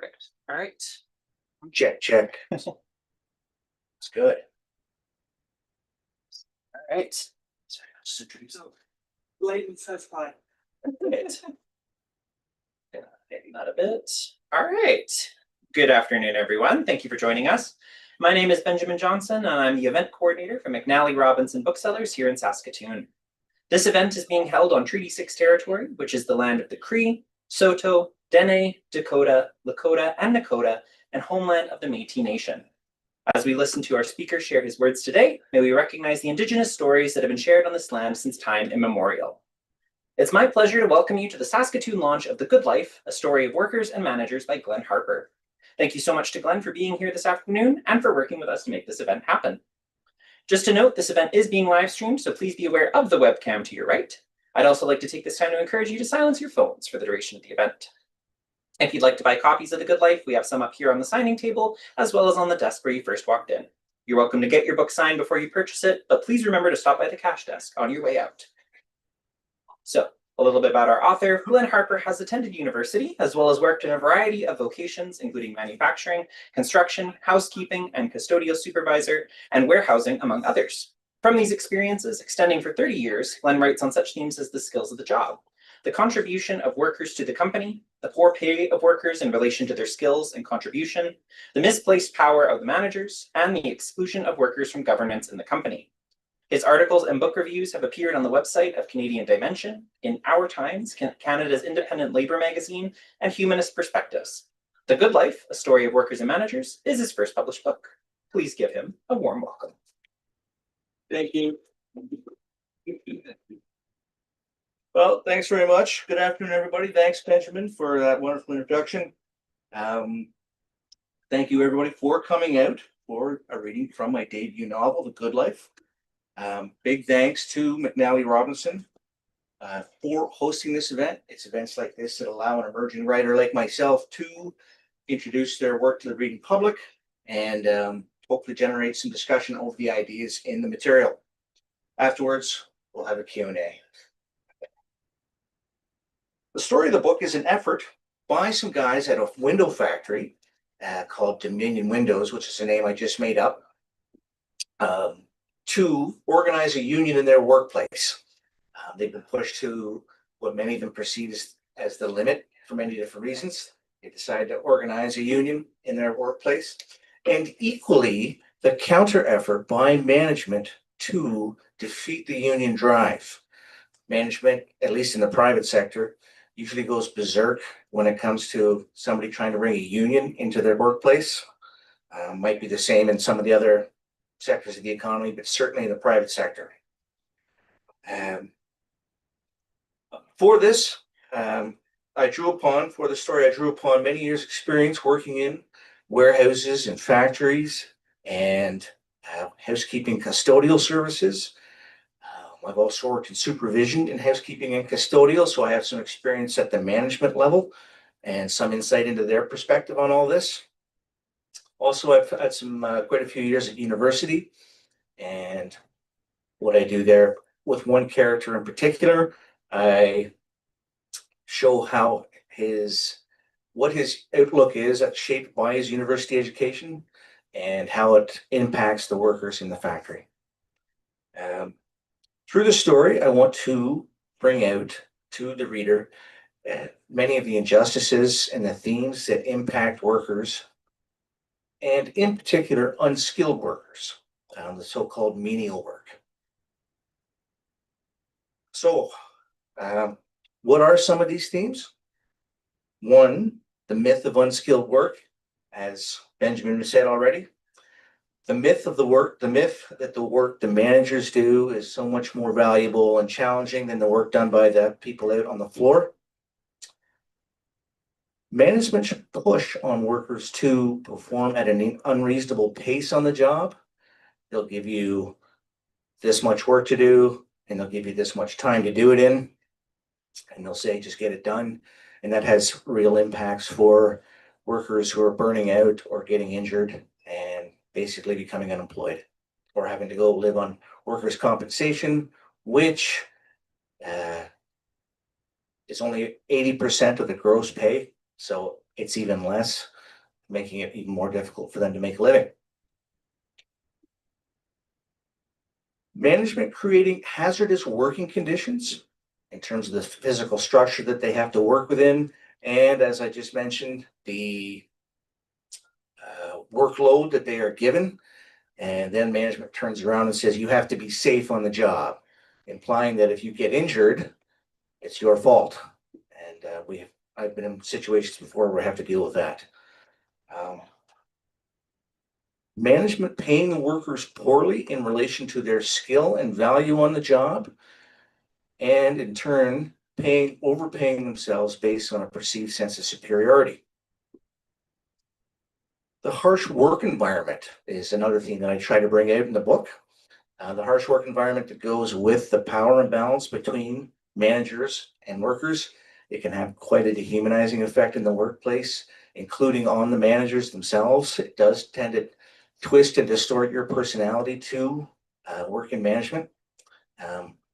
Perfect. All right. Check. It's good. All right. Sorry, I'll just introduce over. Blatant says hi. Right. Maybe not a bit. All right. Good afternoon, everyone. Thank you for joining us. My name is Benjamin Johnson, and I'm the event coordinator for McNally Robinson Booksellers here in Saskatoon. This event is being held on Treaty 6 territory, which is the land of the Cree, Saulteaux, Dene, Dakota, Lakota, and Nakota, and homeland of the Métis Nation. As we listen to our speaker share his words today, may we recognize the Indigenous stories that have been shared on this land since time immemorial. It's my pleasure to welcome you to the Saskatoon launch of The Good Life, a story of workers and managers by Glen Harper. Thank you so much to Glen for being here this afternoon and for working with us to make this event happen. Just to note, this event is being live streamed, so please be aware of the webcam to your right. I'd also like to take this time to encourage you to silence your phones for the duration of the event. If you'd like to buy copies of The Good Life, we have some up here on the signing table, as well as on the desk where you first walked in. You're welcome to get your book signed before you purchase it, but please remember to stop by the cash desk on your way out. So, a little bit about our author. Glen Harper has attended university, as well as worked in a variety of vocations, including manufacturing, construction, housekeeping, and custodial supervisor, and warehousing, among others. From these experiences, extending for 30 years, Glen writes on such themes as the skills of the job, the contribution of workers to the company, the poor pay of workers in relation to their skills and contribution, the misplaced power of the managers, and the exclusion of workers from governance in the company. His articles and book reviews have appeared on the website of Canadian Dimension, in Our Times, Canada's independent labour magazine, and Humanist Perspectives. The Good Life, a story of workers and managers, is his first published book. Please give him a warm welcome. Thank you. Well, thanks very much. Good afternoon, everybody. Thanks, Benjamin, for that wonderful introduction. Thank you, everybody, for coming out for a reading from my debut novel, The Good Life. Big thanks to McNally Robinson for hosting this event. It's events like this that allow an emerging writer like myself to introduce their work to the reading public and hopefully generate some discussion over the ideas in the material. Afterwards, we'll have a Q&A. The story of the book is an effort by some guys at a window factory called Dominion Windows, which is a name I just made up, to organize a union in their workplace. They've been pushed to what many of them perceive as the limit for many different reasons. They decided to organize a union in their workplace, and equally the counter effort by management to defeat the union drive. Management, at least in the private sector, usually goes berserk when it comes to somebody trying to bring a union into their workplace. Might be the same in some of the other sectors of the economy, but certainly in the private sector. For this, for the story, I drew upon many years' experience working in warehouses and factories and housekeeping custodial services. I've also worked in supervision in housekeeping and custodial, so I have some experience at the management level and some insight into their perspective on all this. Also, I've had quite a few years at university, and what I do there with one character in particular, I show how what his outlook is shaped by his university education and how it impacts the workers in the factory. Through the story, I want to bring out to the reader many of the injustices and the themes that impact workers, and in particular, unskilled workers, the so-called menial work. So, what are some of these themes? One, the myth of unskilled work, as Benjamin said already. The myth that the work the managers do is so much more valuable and challenging than the work done by the people out on the floor. Management should push on workers to perform at an unreasonable pace on the job. They'll give you this much work to do, and they'll give you this much time to do it in, and they'll say, just get it done. And that has real impacts for workers who are burning out or getting injured and basically becoming unemployed or having to go live on workers' compensation, which is only 80% of the gross pay. So it's even less, making it even more difficult for them to make a living. Management creating hazardous working conditions in terms of the physical structure that they have to work within. And as I just mentioned, the workload that they are given. And then management turns around and says, you have to be safe on the job, implying that if you get injured, it's your fault. And I've been in situations before where I have to deal with that. Management paying the workers poorly in relation to their skill and value on the job, and in turn, overpaying themselves based on a perceived sense of superiority. The harsh work environment is another theme that I try to bring out in the book. The harsh work environment that goes with the power imbalance between managers and workers. It can have quite a dehumanizing effect in the workplace, including on the managers themselves. It does tend to twist and distort your personality to work in management.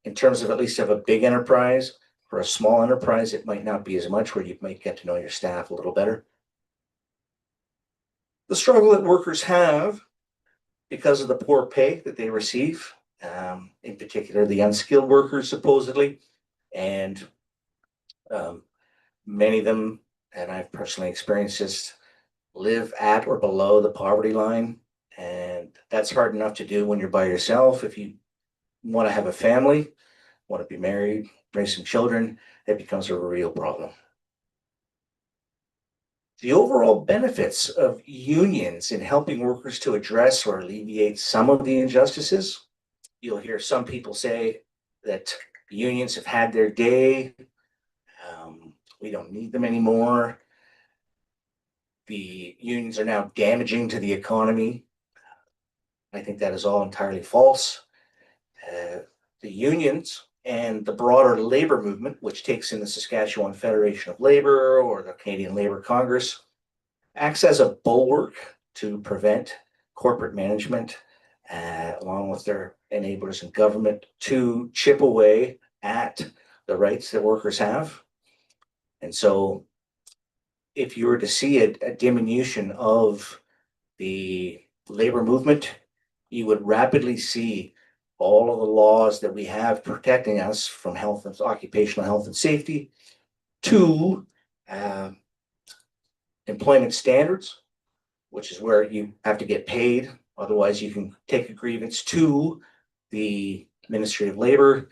In terms of at least of a big enterprise, for a small enterprise, it might not be as much, where you might get to know your staff a little better. The struggle that workers have because of the poor pay that they receive, in particular the unskilled workers supposedly, and many of them, and I've personally experienced this, live at or below the poverty line. And that's hard enough to do when you're by yourself. If you want to have a family, want to be married, raise some children, it becomes a real problem. The overall benefits of unions in helping workers to address or alleviate some of the injustices. You'll hear some people say that unions have had their day. We don't need them anymore. The unions are now damaging to the economy. I think that is all entirely false. The unions and the broader labor movement, which takes in the Saskatchewan Federation of Labor or the Canadian Labor Congress, acts as a bulwark to prevent corporate management, along with their enablers in government, to chip away at the rights that workers have. And so if you were to see a diminution of the labor movement, you would rapidly see all of the laws that we have protecting us from health and occupational health and safety to employment standards, which is where you have to get paid. Otherwise, you can take a grievance to the Ministry of Labor,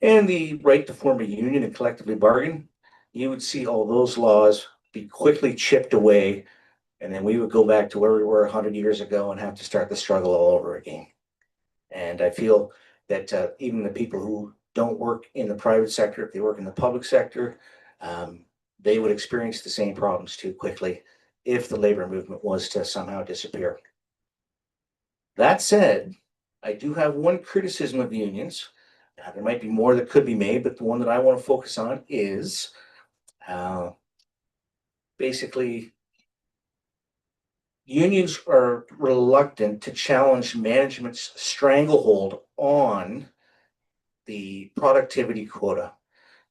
and the right to form a union and collectively bargain. You would see all those laws be quickly chipped away, and then we would go back to where we were 100 years ago and have to start the struggle all over again. And I feel that even the people who don't work in the private sector, if they work in the public sector, they would experience the same problems too quickly if the labor movement was to somehow disappear. That said, I do have one criticism of the unions. There might be more that could be made, but the one that I want to focus on is basically unions are reluctant to challenge management's stranglehold on the productivity quota.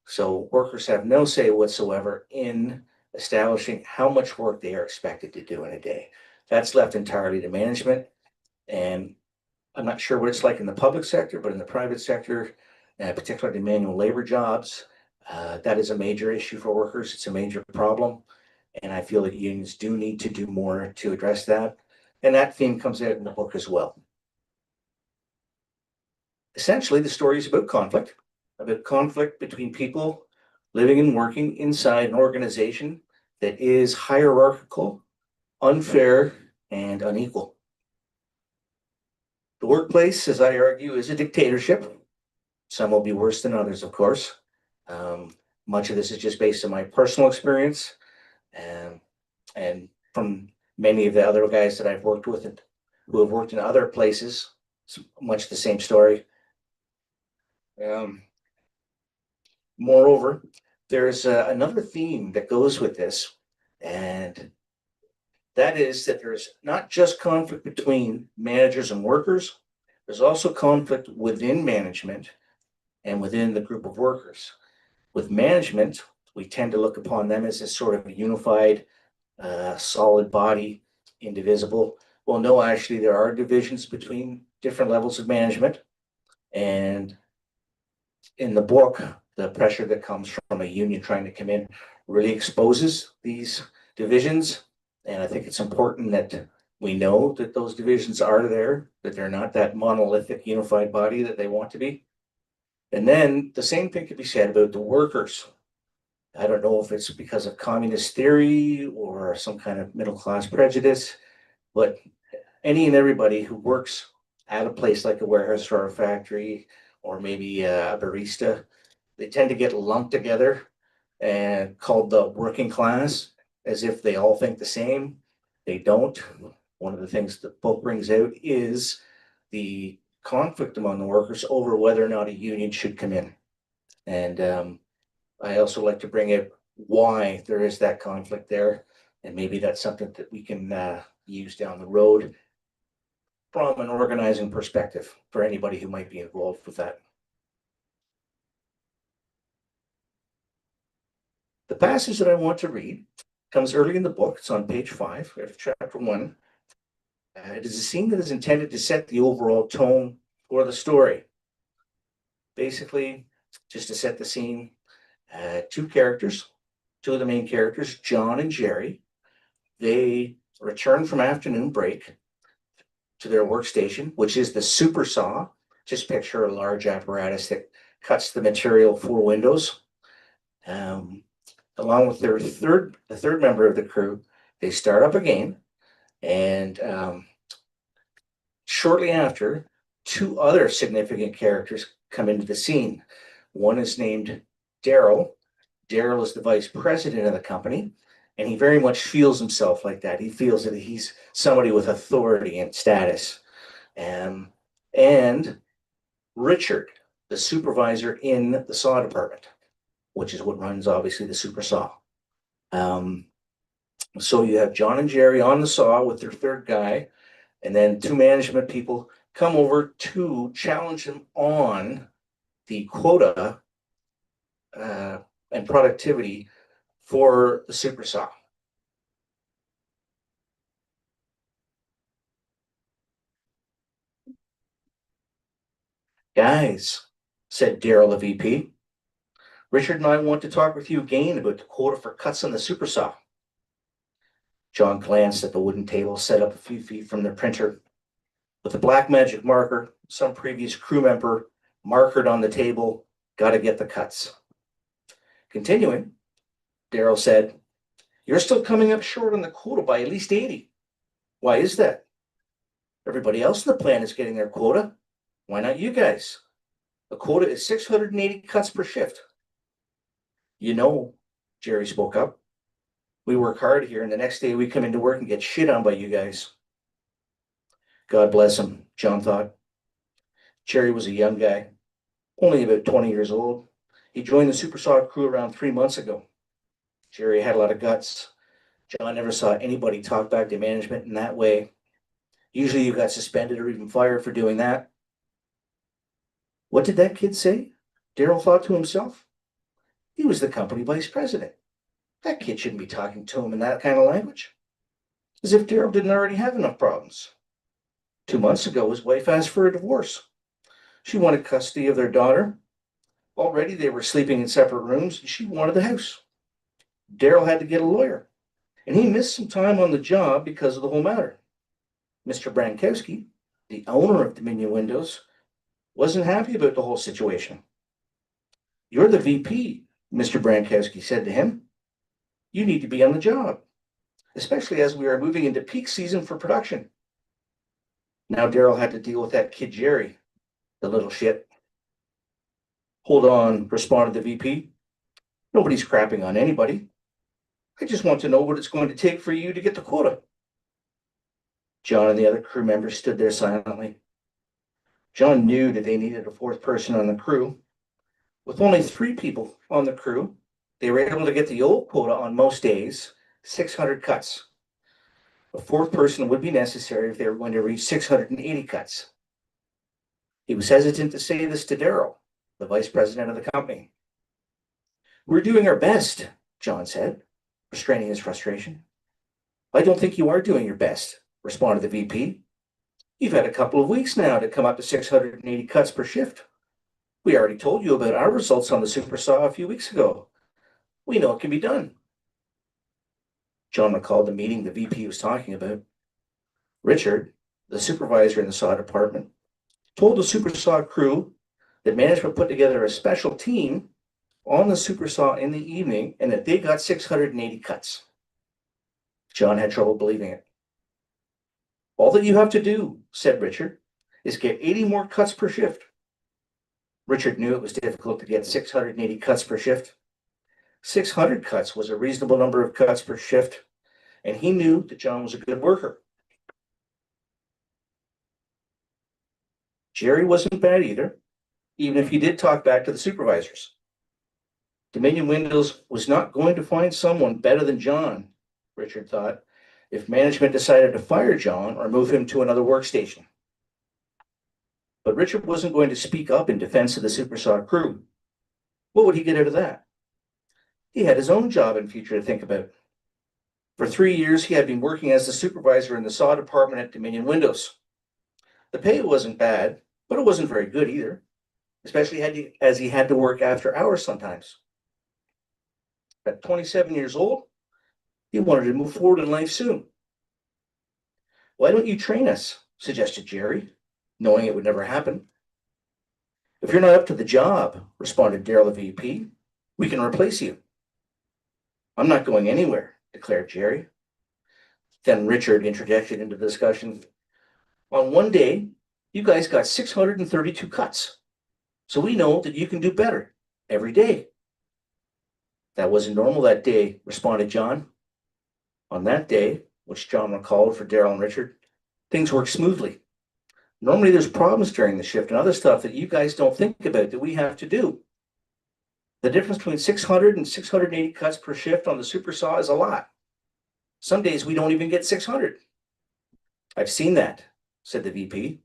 So workers have no say whatsoever in establishing how much work they are expected to do in a day. That's left entirely to management. And I'm not sure what it's like in the public sector, but in the private sector, particularly manual labor jobs, that is a major issue for workers. It's a major problem. And I feel that unions do need to do more to address that. And that theme comes out in the book as well. Essentially, the story is about conflict between people living and working inside an organization that is hierarchical, unfair, and unequal. The workplace, as I argue, is a dictatorship. Some will be worse than others, of course. Much of this is just based on my personal experience, and from many of the other guys that I've worked with and who have worked in other places. It's much the same story. Moreover, there's another theme that goes with this, and that is that there's not just conflict between managers and workers, there's also conflict within management and within the group of workers. With management, we tend to look upon them as a sort of unified solid body, indivisible. Well, no, actually, there are divisions between different levels of management. And in the book, the pressure that comes from a union trying to come in really exposes these divisions. And I think it's important that we know that those divisions are there, that they're not that monolithic, unified body that they want to be. And then the same thing could be said about the workers. I don't know if it's because of communist theory or some kind of middle class prejudice, but any and everybody who works at a place like a warehouse or a factory or maybe a barista, they tend to get lumped together and called the working class as if they all think the same. They don't. One of the things the book brings out is the conflict among the workers over whether or not a union should come in. And I also like to bring out why there is that conflict there. And maybe that's something that we can use down the road from an organizing perspective for anybody who might be involved with that. The passage that I want to read comes early in the book. It's on page 5 of chapter 1. It is a scene that is intended to set the overall tone for the story. Basically, just to set the scene, two of the main characters, John and Jerry, they return from afternoon break to their workstation, which is the super saw. Just picture a large apparatus that cuts the material for windows. Along with the third member of the crew, they start up again, and shortly after, two other significant characters come into the scene. One is named Daryl. Daryl is the vice president of the company, and he very much feels himself like that. He feels that he's somebody with authority and status. And Richard, the supervisor in the saw department, which is what runs obviously the super saw. So you have John and Jerry on the saw with their third guy, and then two management people come over to challenge him on the quota and productivity for the super saw. Guys, said Daryl, the VP, Richard and I want to talk with you again about the quota for cuts on the super saw. John glanced at the wooden table set up a few feet from the printer. With a black magic marker, some previous crew member markered on the table, gotta get the cuts. Continuing, Daryl said, you're still coming up short on the quota by at least 80. Why is that? Everybody else in the plant is getting their quota. Why not you guys? The quota is 680 cuts per shift. You know, Jerry spoke up. We work hard here, and the next day we come into work and get shit on by you guys. God bless him, John thought. Jerry was a young guy, only about 20 years old. He joined the super saw crew around 3 months ago. Jerry had a lot of guts. John never saw anybody talk back to management in that way. Usually you got suspended or even fired for doing that. What did that kid say? Daryl thought to himself. He was the company vice president. That kid shouldn't be talking to him in that kind of language. As if Daryl didn't already have enough problems. 2 months ago, his wife asked for a divorce. She wanted custody of their daughter. Already they were sleeping in separate rooms, and she wanted the house. Daryl had to get a lawyer, and he missed some time on the job because of the whole matter. Mr. Brankowski, the owner of Dominion Windows, wasn't happy about the whole situation. You're the VP, Mr. Brankowski said to him. You need to be on the job, especially as we are moving into peak season for production. Now Daryl had to deal with that kid Jerry, the little shit. Hold on, responded the VP. Nobody's crapping on anybody. I just want to know what it's going to take for you to get the quota. John and the other crew members stood there silently. John knew that they needed a fourth person on the crew. With only 3 people on the crew, they were able to get the old quota on most days, 600 cuts. A fourth person would be necessary if they were going to reach 680 cuts. He was hesitant to say this to Daryl, the vice president of the company. We're doing our best, John said, restraining his frustration. I don't think you are doing your best, responded the VP. You've had a couple of weeks now to come up to 680 cuts per shift. We already told you about our results on the super saw a few weeks ago. We know it can be done. John recalled the meeting the VP was talking about. Richard, the supervisor in the saw department, told the super saw crew that management put together a special team on the super saw in the evening and that they got 680 cuts. John had trouble believing it. All that you have to do, said Richard, is get 80 more cuts per shift. Richard knew it was difficult to get 680 cuts per shift. 600 cuts was a reasonable number of cuts per shift, and he knew that John was a good worker. Jerry wasn't bad either, even if he did talk back to the supervisors. Dominion Windows was not going to find someone better than John, Richard thought, if management decided to fire John or move him to another workstation. But Richard wasn't going to speak up in defense of the supersaw crew. What would he get out of that? He had his own job and future to think about. For 3 years, he had been working as the supervisor in the saw department at Dominion Windows. The pay wasn't bad, but it wasn't very good either, especially as he had to work after hours sometimes. At 27 years old, he wanted to move forward in life soon. Why don't you train us? Suggested Jerry, knowing it would never happen. If you're not up to the job, responded Daryl, the VP, we can replace you. I'm not going anywhere, declared Jerry. Then Richard interjected into the discussion. On one day, you guys got 632 cuts. So we know that you can do better every day. That wasn't normal that day, responded John. On that day, which John recalled for Daryl and Richard, things worked smoothly. Normally there's problems during the shift and other stuff that you guys don't think about that we have to do. The difference between 600 and 680 cuts per shift on the super saw is a lot. Some days we don't even get 600. I've seen that, said the VP.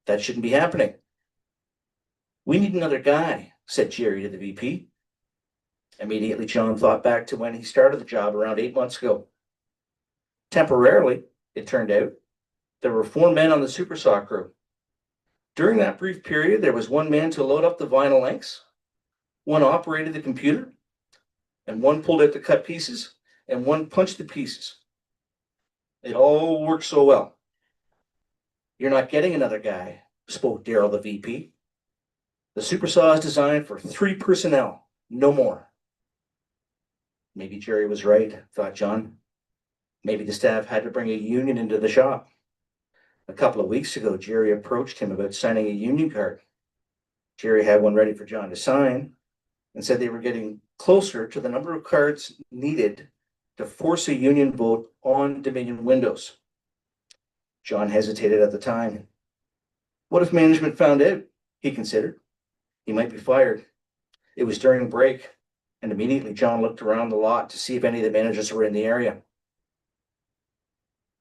That shouldn't be happening. We need another guy, said Jerry to the VP. Immediately, John thought back to when he started the job around 8 months ago. Temporarily, it turned out, there were 4 men on the super saw crew. During that brief period, there was 1 man to load up the vinyl lengths, 1 operated the computer, and 1 pulled out the cut pieces, and 1 punched the pieces. It all worked so well. You're not getting another guy, spoke Daryl, the VP. The super saw is designed for 3 personnel, no more. Maybe Jerry was right, thought John. Maybe the staff had to bring a union into the shop. A couple of weeks ago, Jerry approached him about signing a union card. Jerry had one ready for John to sign and said they were getting closer to the number of cards needed to force a union vote on Dominion Windows. John hesitated at the time. What if management found out? He considered. He might be fired. It was during break, and immediately John looked around the lot to see if any of the managers were in the area.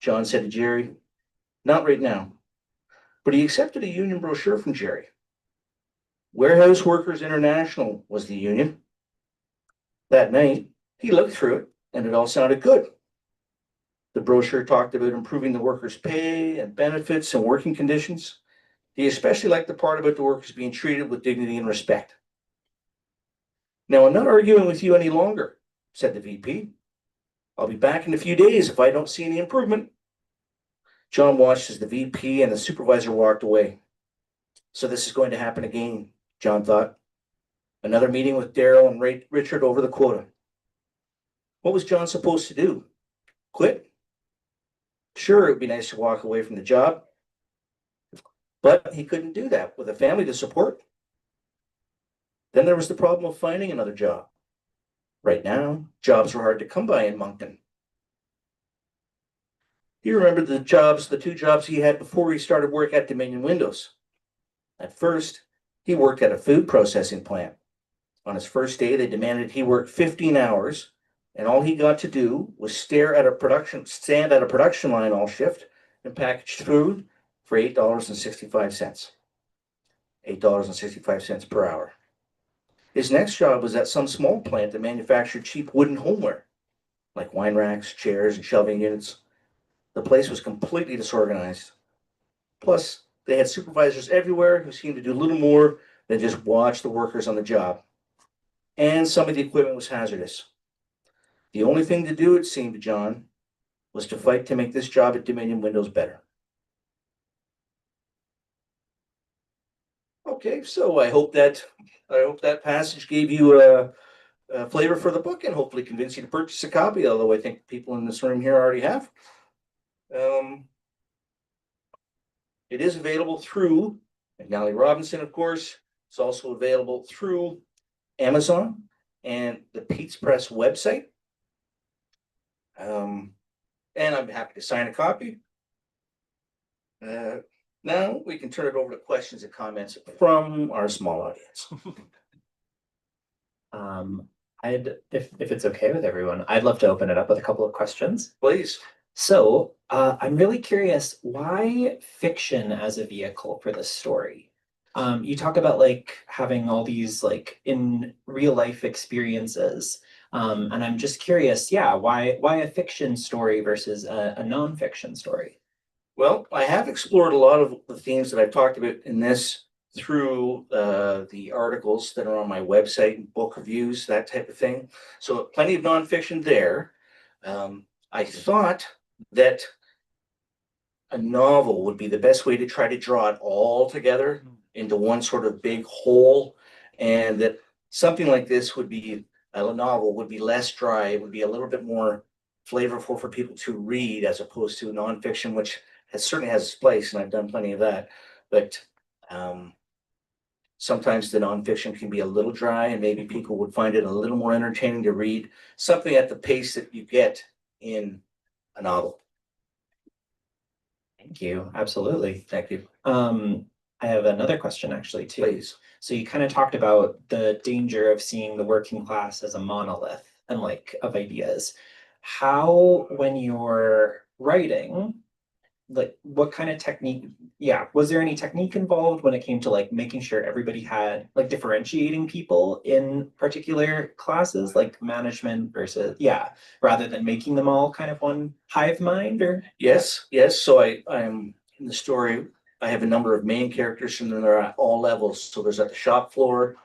John said to Jerry, not right now, but he accepted a union brochure from Jerry. Warehouse Workers International was the union. That night, he looked through it, and it all sounded good. The brochure talked about improving the workers' pay and benefits and working conditions. He especially liked the part about the workers being treated with dignity and respect. Now, I'm not arguing with you any longer, said the VP. I'll be back in a few days if I don't see any improvement. John watched as the VP and the supervisor walked away. So this is going to happen again, John thought. Another meeting with Daryl and Richard over the quota. What was John supposed to do? Quit? Sure, it would be nice to walk away from the job, but he couldn't do that with a family to support. Then there was the problem of finding another job. Right now, jobs were hard to come by in Moncton. He remembered the 2 jobs he had before he started work at Dominion Windows. At first, he worked at a food processing plant. On his first day, they demanded he work 15 hours, and all he got to do was stand at a production line all shift and package food for $8.65. $8.65 per hour. His next job was at some small plant that manufactured cheap wooden homeware, like wine racks, chairs, and shelving units. The place was completely disorganized. Plus, they had supervisors everywhere who seemed to do little more than just watch the workers on the job. And some of the equipment was hazardous. The only thing to do, it seemed to John, was to fight to make this job at Dominion Windows better. Okay, so I hope that passage gave you a flavor for the book and hopefully convinced you to purchase a copy, although I think people in this room here already have. It is available through McNally Robinson, of course. It's also available through Amazon and the Pete's Press website. And I'm happy to sign a copy. Now we can turn it over to questions and comments from our small audience. If it's okay with everyone, I'd love to open it up with a couple of questions. Please. So, I'm really curious, why fiction as a vehicle for this story? You talk about like having all these like in real life experiences. And I'm just curious, yeah, why a fiction story versus a nonfiction story? Well, I have explored a lot of the themes that I've talked about in this through the articles that are on my website, book reviews, that type of thing. So plenty of nonfiction there. I thought that a novel would be the best way to try to draw it all together into one sort of big whole, and that something like this would be a novel would be less dry. It would be a little bit more flavorful for people to read as opposed to nonfiction, which certainly has its place, and I've done plenty of that. But sometimes the nonfiction can be a little dry, and maybe people would find it a little more entertaining to read something at the pace that you get in a novel. Thank you. Absolutely. Thank you. I have another question actually too. Please. So you kind of talked about the danger of seeing the working class as a monolith and like of ideas. How, when you're writing, like what kind of technique, was there any technique involved when it came to like making sure everybody had like differentiating people in particular classes, like management versus, rather than making them all kind of one hive mind or? Yes. So I'm in the story. I have a number of main characters, and they're at all levels. So there's at the shop floor,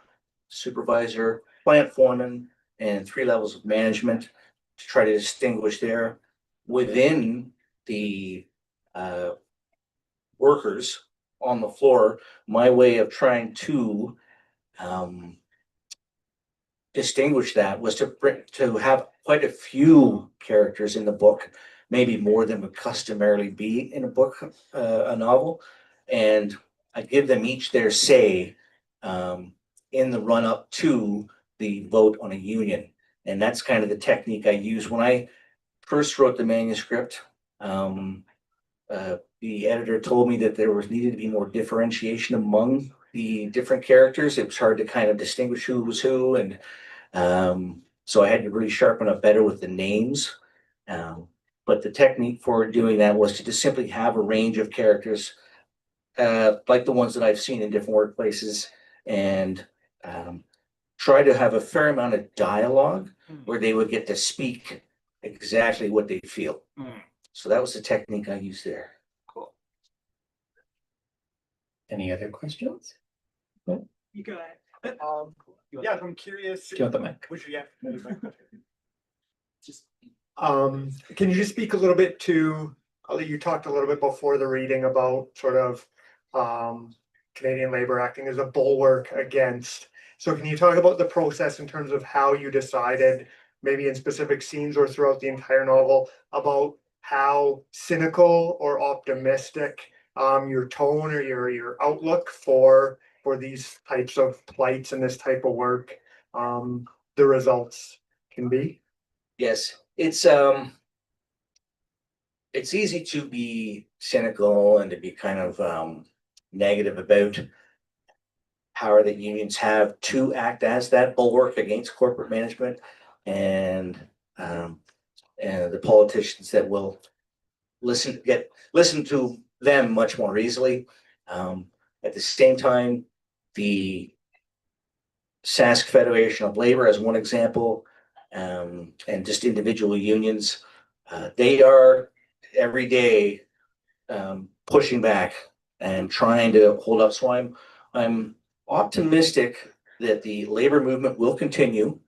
supervisor, plant foreman, and 3 levels of management to try to distinguish there. Within the workers on the floor, my way of trying to distinguish that was to have quite a few characters in the book, maybe more than would customarily be in a book, a novel, and I give them each their say in the run up to the vote on a union. And that's kind of the technique I used when I first wrote the manuscript. The editor told me that there was needed to be more differentiation among the different characters. It was hard to kind of distinguish who was who, and so I had to really sharpen up better with the names. But the technique for doing that was to just simply have a range of characters, like the ones that I've seen in different workplaces, and try to have a fair amount of dialogue where they would get to speak exactly what they feel. So that was the technique I used there. Cool. Any other questions? You got it. I'm curious. Do you want the mic? Just, can you just speak a little bit to, you talked a little bit before the reading about sort of Canadian labor acting as a bulwark against. So can you talk about the process in terms of how you decided, maybe in specific scenes or throughout the entire novel, about how cynical or optimistic your tone or your outlook for these types of plights and this type of work, the results can be? Yes, it's easy to be cynical and to be kind of negative about power that unions have to act as that bulwark against corporate management and the politicians that will listen to them much more easily. At the same time, the Sask Federation of Labor, as one example, and just individual unions, they are every day pushing back and trying to hold up. So I'm optimistic that the labor movement will continue.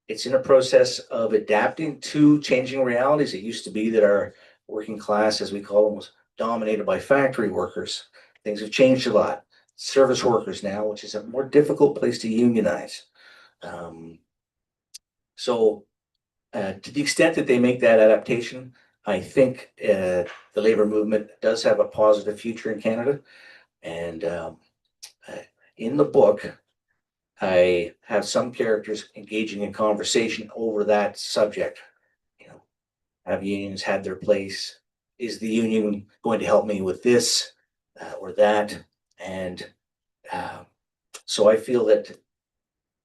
It's in a process of adapting to changing realities. It used to be that our working class, as we call them, was dominated by factory workers. Things have changed a lot. Service workers now, which is a more difficult place to unionize. So to the extent that they make that adaptation, I think the labor movement does have a positive future in Canada. And in the book, I have some characters engaging in conversation over that subject. You know, have unions had their place? Is the union going to help me with this or that? And so I feel that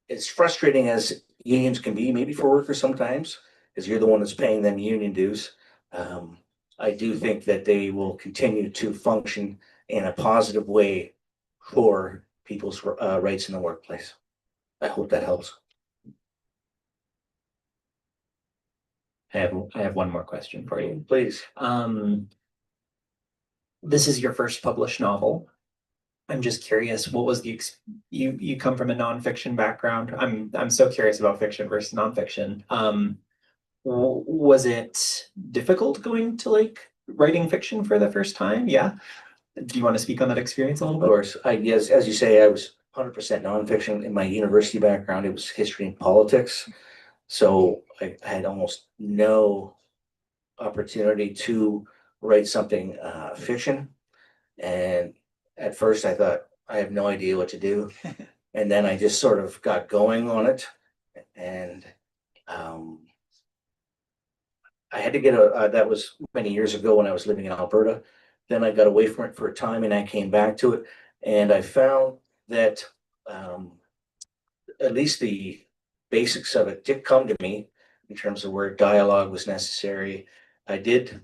as frustrating as unions can be, maybe for workers sometimes, because you're the one that's paying them union dues. I do think that they will continue to function in a positive way for people's rights in the workplace. I hope that helps. I have one more question for you. Please. This is your first published novel. I'm just curious, what was the you come from a nonfiction background. I'm so curious about fiction versus nonfiction. Was it difficult going to like writing fiction for the first time? Yeah. Do you want to speak on that experience a little Of bit? course, I guess, as you say, I was 100% nonfiction. In my university background, it was history and politics. So I had almost no opportunity to write something fiction. And at first I thought, I have no idea what to do. And then I just sort of got going on it. And I had to get that was many years ago when I was living in Alberta. Then I got away from it for a time and I came back to it. And I found that at least the basics of it did come to me in terms of where dialogue was necessary. I did,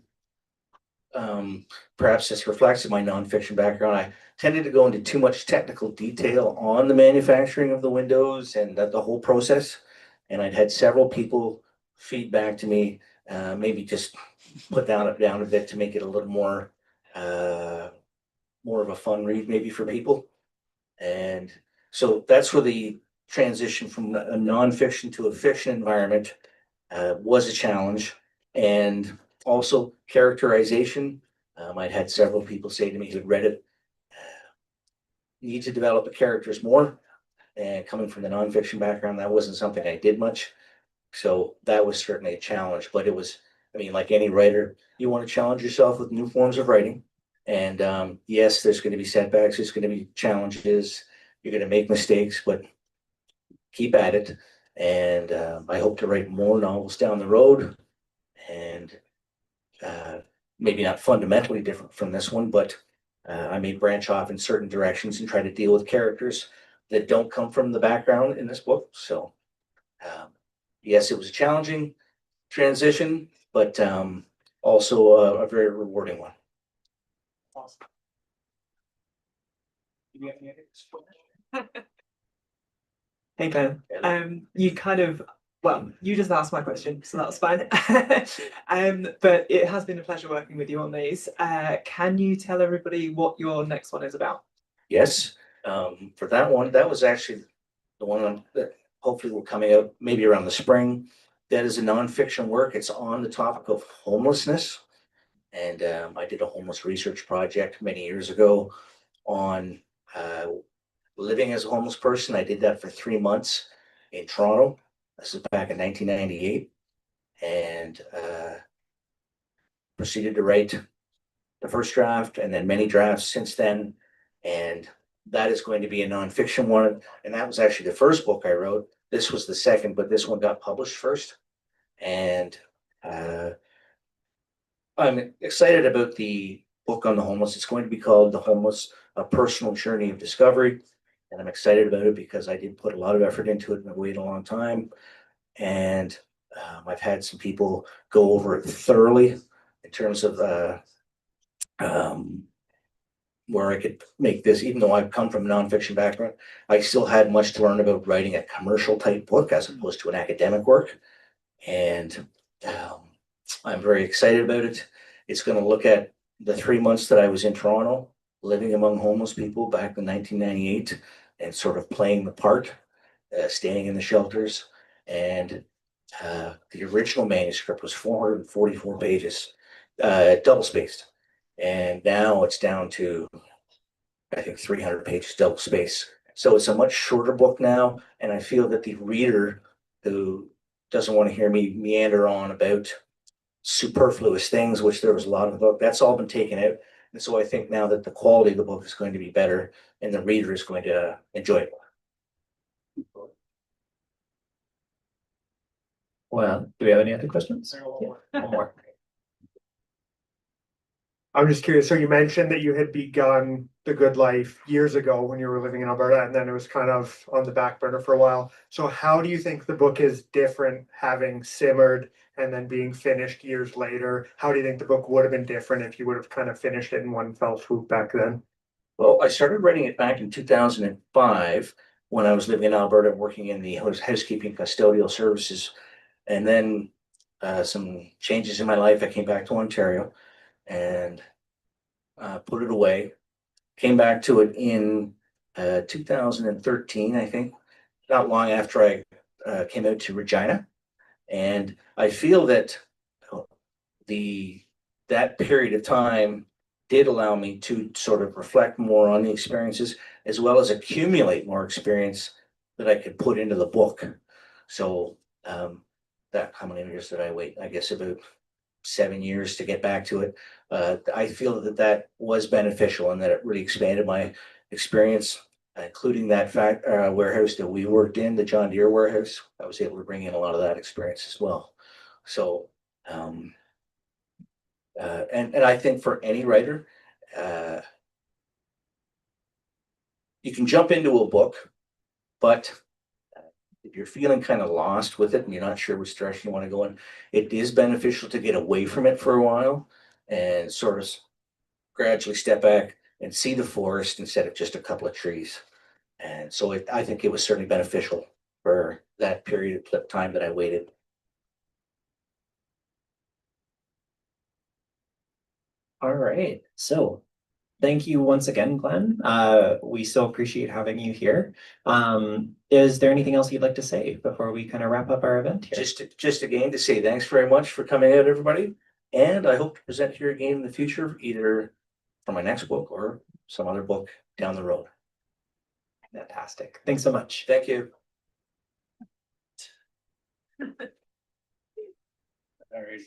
perhaps this reflects in my nonfiction background, I tended to go into too much technical detail on the manufacturing of the windows and the whole process. And I'd had several people feedback to me, maybe just put down a bit to make it a little more of a fun read maybe for people. And so that's where the transition from a nonfiction to a fiction environment was a challenge. And also characterization. I'd had several people say to me who'd read it, need to develop the characters more. And coming from the nonfiction background, that wasn't something I did much. So that was certainly a challenge, but it was, I mean, like any writer, you want to challenge yourself with new forms of writing. And yes, there's going to be setbacks, there's going to be challenges, you're going to make mistakes, but keep at it. And I hope to write more novels down the road, and maybe not fundamentally different from this one, but I may branch off in certain directions and try to deal with characters that don't come from the background in this book. So yes, it was a challenging transition, but also a very rewarding one. Awesome. Hey Glenn, you kind of, well, you just asked my question, so that's fine. But it has been a pleasure working with you on these. Can you tell everybody what your next one is about? Yes, for that one, that was actually the one that hopefully will coming out maybe around the spring. That is a nonfiction work. It's on the topic of homelessness. And I did a homeless research project many years ago on living as a homeless person. I did that for 3 months in Toronto. This is back in 1998, and proceeded to write the first draft and then many drafts since then. And that is going to be a nonfiction one. And that was actually the first book I wrote. This was the second, but this one got published first. And I'm excited about the book on the homeless. It's going to be called The Homeless, A Personal Journey of Discovery. And I'm excited about it because I did put a lot of effort into it and I've waited a long time. And I've had some people go over it thoroughly in terms of where I could make this, even though I've come from a nonfiction background, I still had much to learn about writing a commercial type book as opposed to an academic work. And I'm very excited about it. It's going to look at the 3 months that I was in Toronto, living among homeless people back in 1998, and sort of playing the part, staying in the shelters. And the original manuscript was 444 pages, double spaced. And now it's down to, I think, 300 pages double space. So it's a much shorter book now. And I feel that the reader who doesn't want to hear me meander on about superfluous things, which there was a lot of the book, that's all been taken out. And so I think now that the quality of the book is going to be better and the reader is going to enjoy it. Well, do we have any other questions? One more. I'm just curious. So you mentioned that you had begun The Good Life years ago when you were living in Alberta, and then it was kind of on the back burner for a while. So how do you think the book is different, having simmered and then being finished years later? How do you think the book would have been different if you would have kind of finished it in one fell swoop back then? Well, I started writing it back in 2005 when I was living in Alberta, working in the housekeeping custodial services. And then some changes in my life. I came back to Ontario and put it away. Came back to it in 2013, I think, not long after I came out to Regina. And I feel that that period of time did allow me to sort of reflect more on the experiences as well as accumulate more experience that I could put into the book. So that, how many years did I wait? I guess about 7 years to get back to it. I feel that that was beneficial and that it really expanded my experience, including that warehouse that we worked in, the John Deere warehouse. I was able to bring in a lot of that experience as well. So, and I think for any writer, you can jump into a book, but if you're feeling kind of lost with it and you're not sure which direction you want to go in, it is beneficial to get away from it for a while and sort of gradually step back and see the forest instead of just a couple of trees. And so I think it was certainly beneficial for that period of time that I waited. All right. So thank you once again, Glenn. We so appreciate having you here. Is there anything else you'd like to say before we kind of wrap up our event here? Just again to say thanks very much for coming out, everybody. And I hope to present here again in the future, either for my next book or some other book down the road. Fantastic. Thanks so much. Thank you. All right.